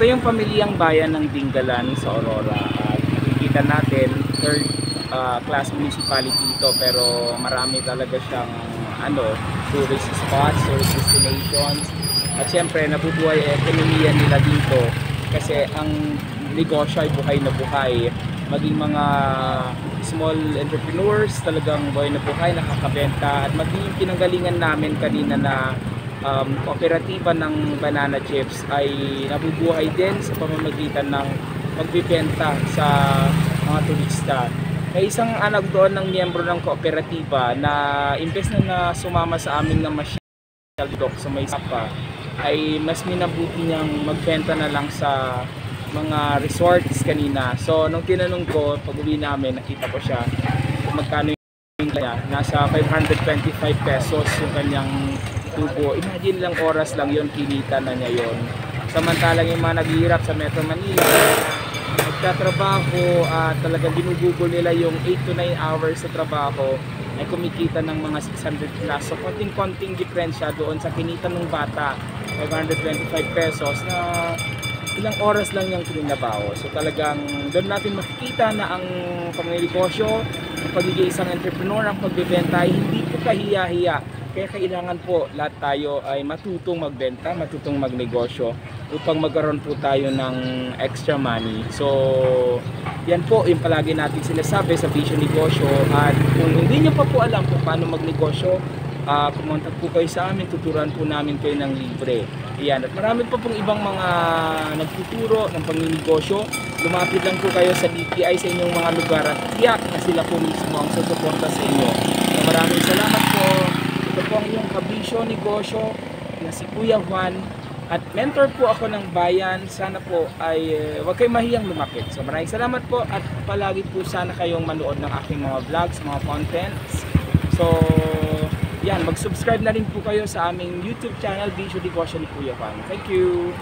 Ito yung pamilyang bayan ng Dingalan sa Aurora. At nakikita natin, third class municipality ito, pero marami talaga siyang tourist spots, tourist destinations. At syempre nabubuhay ekonomiya nila dito kasi ang negosyo ay buhay na buhay. Maging mga small entrepreneurs, talagang buhay na buhay, nakakabenta. At maging yung pinanggalingan namin kanina na kooperatiba ng banana chips ay nabubuhay din sa pamamagitan ng pagbibenta sa mga turista. May isang anak doon ng miyembro ng kooperatiba na imbes na sumama sa amin na masyal dok sa may sapa, ay mas minabuti niyang magbenta na lang sa mga resorts kanina. So nung tinanong ko, pag uwi namin, nakita ko siya kung magkano yung kanya. Nasa 525 pesos yung kanyang tubo. Imagine lang oras lang yon, kinita na niya yon. Samantalang yung mga naghihirap sa Metro Manila, nagtatrabaho at talagang ginugugol nila yung 8 to 9 hours sa trabaho, ay kumikita ng mga 600 plus. So konting-konting diferensya doon sa kinita ng bata, 525 pesos na ilang oras lang yung kininabaho. So talagang doon natin makikita na ang pagnegosyo, ang pagiging isang entrepreneur, ang pagbebenta ay hindi po kahiya-hiya. Kaya kailangan po lahat tayo ay matutong magbenta, matutong magnegosyo upang magkaroon po tayo ng extra money. So yan po yung palagi natin sinasabi sa Vision Negosyo. At kung hindi nyo pa po alam kung paano magnegosyo, kumontak po kayo sa amin, tuturuan po namin kayo ng libre. Ayan. At marami pa pong ibang mga nagtuturo ng pangninegosyo. Lumapit lang po kayo sa DTI sa inyong mga lugar at tiyak na sila po mismo ang susuporta sa inyo. So, maraming salamat po. Ito po ang inyong Vision Negosyo na si Kuya Juan. At mentor po ako ng bayan. Sana po ay huwag kayong mahiyang lumapit. So maraming salamat po at palagi po sana kayong manood ng aking mga vlogs, mga contents. So yan, mag-subscribe na rin po kayo sa aming YouTube channel, Vision Negosyo ni Kuya Juan. Thank you!